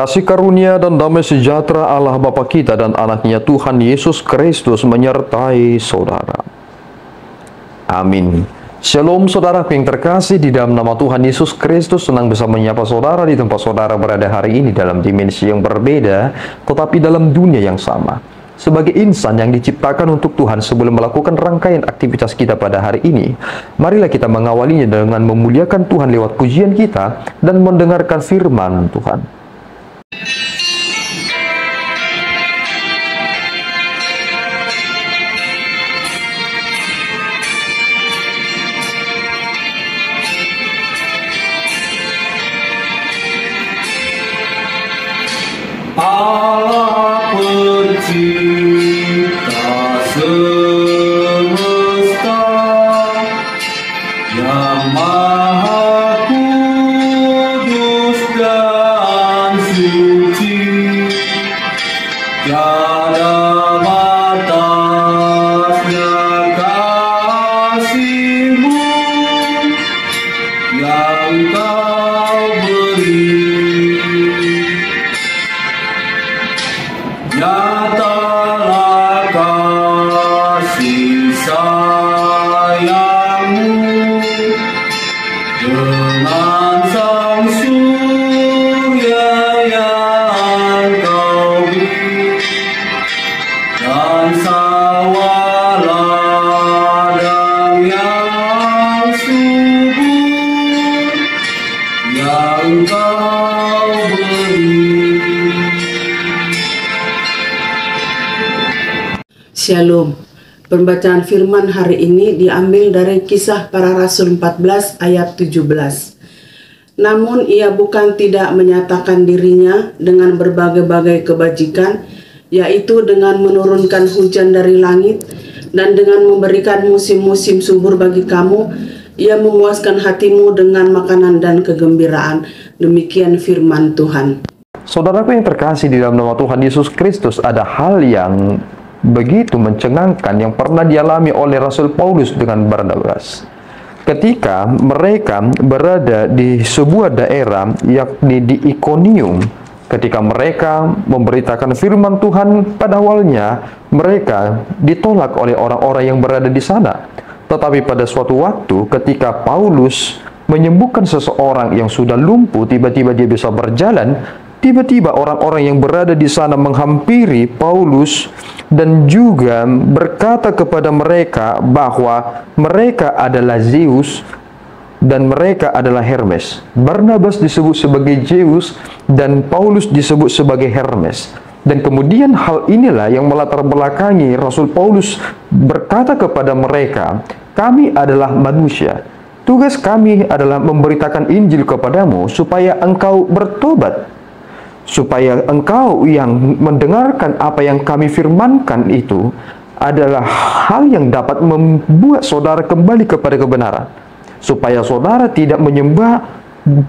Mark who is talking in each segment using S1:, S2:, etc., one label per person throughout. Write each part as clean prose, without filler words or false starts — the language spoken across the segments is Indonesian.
S1: Kasih karunia dan damai sejahtera Allah Bapa kita dan anaknya Tuhan Yesus Kristus menyertai saudara. Amin. Shalom saudaraku yang terkasih, di dalam nama Tuhan Yesus Kristus senang bisa menyapa saudara di tempat saudara berada hari ini dalam dimensi yang berbeda, tetapi dalam dunia yang sama. Sebagai insan yang diciptakan untuk Tuhan, sebelum melakukan rangkaian aktivitas kita pada hari ini, marilah kita mengawalinya dengan memuliakan Tuhan lewat pujian kita dan mendengarkan firman Tuhan.
S2: Allah pencipta semesta yang maha kudus dan suci, tiada batasnya kasih-Mu yang Kau beri. Nyatalah kasih sayang-Mu dengan sang surya yang Kau beri, dan sawah ladang yang subur yang Kau beri.
S3: Shalom. Pembacaan firman hari ini diambil dari Kisah Para Rasul 14 ayat 17. Namun ia bukan tidak menyatakan dirinya dengan berbagai-bagai kebajikan, yaitu dengan menurunkan hujan dari langit dan dengan memberikan musim-musim subur bagi kamu. Ia memuaskan hatimu dengan makanan dan kegembiraan. Demikian firman Tuhan.
S1: Saudaraku yang terkasih di dalam nama Tuhan Yesus Kristus, ada hal yang begitu mencengangkan yang pernah dialami oleh Rasul Paulus dengan Barnabas. Ketika mereka berada di sebuah daerah, yakni di Ikonium, ketika mereka memberitakan firman Tuhan, pada awalnya mereka ditolak oleh orang-orang yang berada di sana. Tetapi pada suatu waktu ketika Paulus menyembuhkan seseorang yang sudah lumpuh, tiba-tiba dia bisa berjalan. Tiba-tiba orang-orang yang berada di sana menghampiri Paulus dan juga berkata kepada mereka bahwa mereka adalah Zeus dan mereka adalah Hermes. Barnabas disebut sebagai Zeus dan Paulus disebut sebagai Hermes. Dan kemudian hal inilah yang melatar belakangi Rasul Paulus berkata kepada mereka, "Kami adalah manusia. Tugas kami adalah memberitakan Injil kepadamu supaya engkau bertobat, supaya engkau yang mendengarkan apa yang kami firmankan itu adalah hal yang dapat membuat saudara kembali kepada kebenaran, supaya saudara tidak menyembah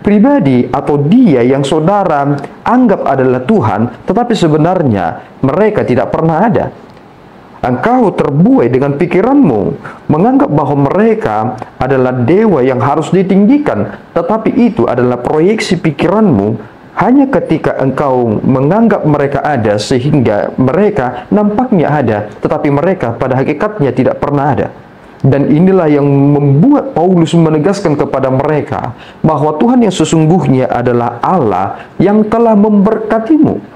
S1: pribadi atau dia yang saudara anggap adalah Tuhan, tetapi sebenarnya mereka tidak pernah ada. Engkau terbuai dengan pikiranmu, menganggap bahwa mereka adalah dewa yang harus ditinggikan, tetapi itu adalah proyeksi pikiranmu. Hanya ketika engkau menganggap mereka ada, sehingga mereka nampaknya ada, tetapi mereka pada hakikatnya tidak pernah ada." Dan inilah yang membuat Paulus menegaskan kepada mereka bahwa Tuhan yang sesungguhnya adalah Allah yang telah memberkatimu.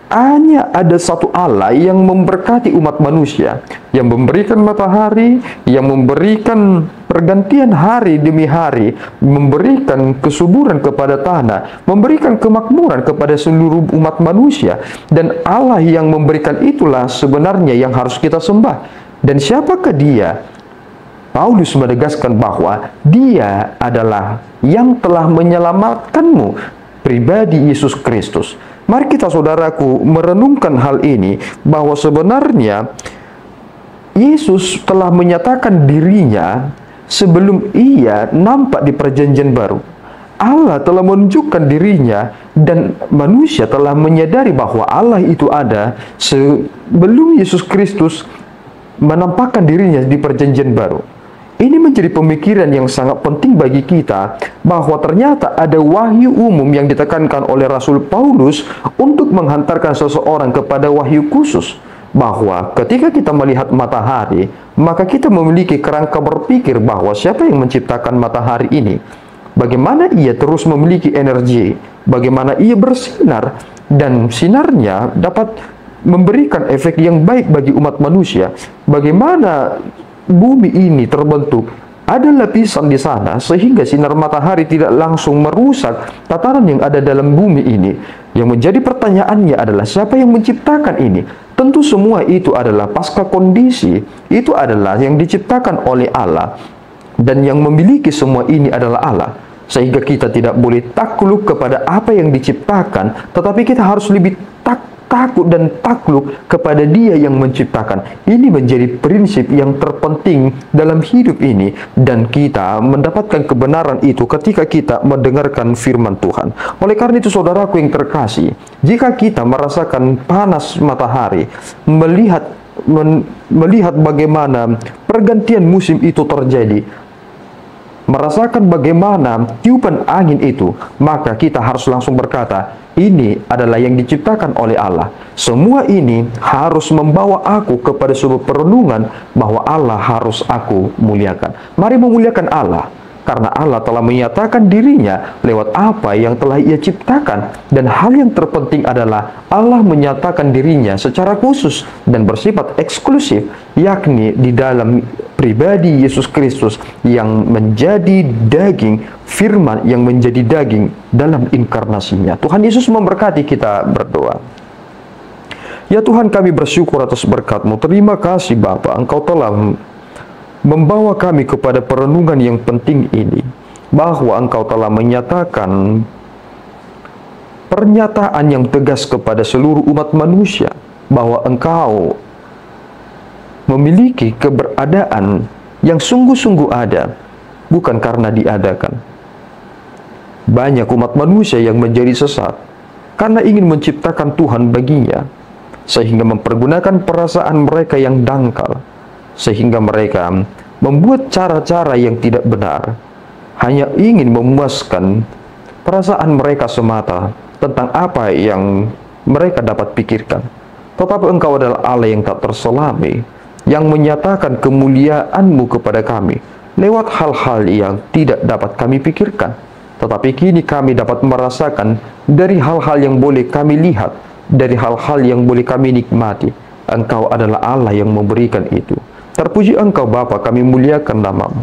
S1: Hanya ada satu Allah yang memberkati umat manusia, yang memberikan matahari, yang memberikan pergantian hari demi hari, memberikan kesuburan kepada tanah, memberikan kemakmuran kepada seluruh umat manusia. Dan Allah yang memberikan itulah sebenarnya yang harus kita sembah. Dan siapakah dia? Paulus menegaskan bahwa dia adalah yang telah menyelamatkanmu, pribadi Yesus Kristus. Mari kita saudaraku merenungkan hal ini, bahwa sebenarnya Yesus telah menyatakan dirinya sebelum ia nampak di perjanjian baru. Allah telah menunjukkan dirinya dan manusia telah menyadari bahwa Allah itu ada sebelum Yesus Kristus menampakkan dirinya di perjanjian baru. Ini menjadi pemikiran yang sangat penting bagi kita, bahwa ternyata ada wahyu umum yang ditekankan oleh Rasul Paulus untuk menghantarkan seseorang kepada wahyu khusus. Bahwa ketika kita melihat matahari, maka kita memiliki kerangka berpikir bahwa siapa yang menciptakan matahari ini, bagaimana ia terus memiliki energi, bagaimana ia bersinar, dan sinarnya dapat memberikan efek yang baik bagi umat manusia. Bagaimana bumi ini terbentuk, ada lapisan di sana sehingga sinar matahari tidak langsung merusak tatanan yang ada dalam bumi ini. Yang menjadi pertanyaannya adalah siapa yang menciptakan ini? Tentu semua itu adalah pasca kondisi, itu adalah yang diciptakan oleh Allah, dan yang memiliki semua ini adalah Allah. Sehingga kita tidak boleh takluk kepada apa yang diciptakan, tetapi kita harus lebih takut dan takluk kepada Dia yang menciptakan. Ini menjadi prinsip yang terpenting dalam hidup ini, dan kita mendapatkan kebenaran itu ketika kita mendengarkan firman Tuhan. Oleh karena itu, saudaraku yang terkasih, jika kita merasakan panas matahari, melihat bagaimana pergantian musim itu terjadi, merasakan bagaimana tiupan angin itu, maka kita harus langsung berkata, ini adalah yang diciptakan oleh Allah. Semua ini harus membawa aku kepada sebuah perenungan bahwa Allah harus aku muliakan. Mari memuliakan Allah, karena Allah telah menyatakan dirinya lewat apa yang telah Ia ciptakan. Dan hal yang terpenting adalah Allah menyatakan dirinya secara khusus dan bersifat eksklusif, yakni di dalam pribadi Yesus Kristus yang menjadi daging, firman yang menjadi daging dalam inkarnasinya. Tuhan Yesus memberkati kita berdoa. Ya Tuhan, kami bersyukur atas berkat-Mu. Terima kasih Bapa, Engkau telah membawa kami kepada perenungan yang penting ini, bahwa Engkau telah menyatakan pernyataan yang tegas kepada seluruh umat manusia, bahwa Engkau memiliki keberadaan yang sungguh-sungguh ada, bukan karena diadakan. Banyak umat manusia yang menjadi sesat karena ingin menciptakan Tuhan baginya, sehingga mempergunakan perasaan mereka yang dangkal, sehingga mereka membuat cara-cara yang tidak benar, hanya ingin memuaskan perasaan mereka semata tentang apa yang mereka dapat pikirkan. Tetapi Engkau adalah Allah yang tak terselami, yang menyatakan kemuliaan-Mu kepada kami lewat hal-hal yang tidak dapat kami pikirkan. Tetapi kini kami dapat merasakan dari hal-hal yang boleh kami lihat, dari hal-hal yang boleh kami nikmati. Engkau adalah Allah yang memberikan itu. Terpuji Engkau Bapa, kami muliakan nama-Mu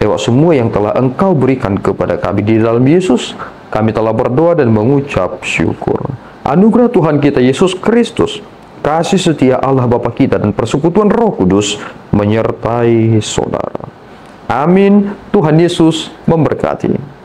S1: lewat semua yang telah Engkau berikan kepada kami. Di dalam Yesus kami telah berdoa dan mengucap syukur. Anugerah Tuhan kita Yesus Kristus, kasih setia Allah Bapa kita, dan persekutuan Roh Kudus menyertai saudara. Amin. Tuhan Yesus memberkati.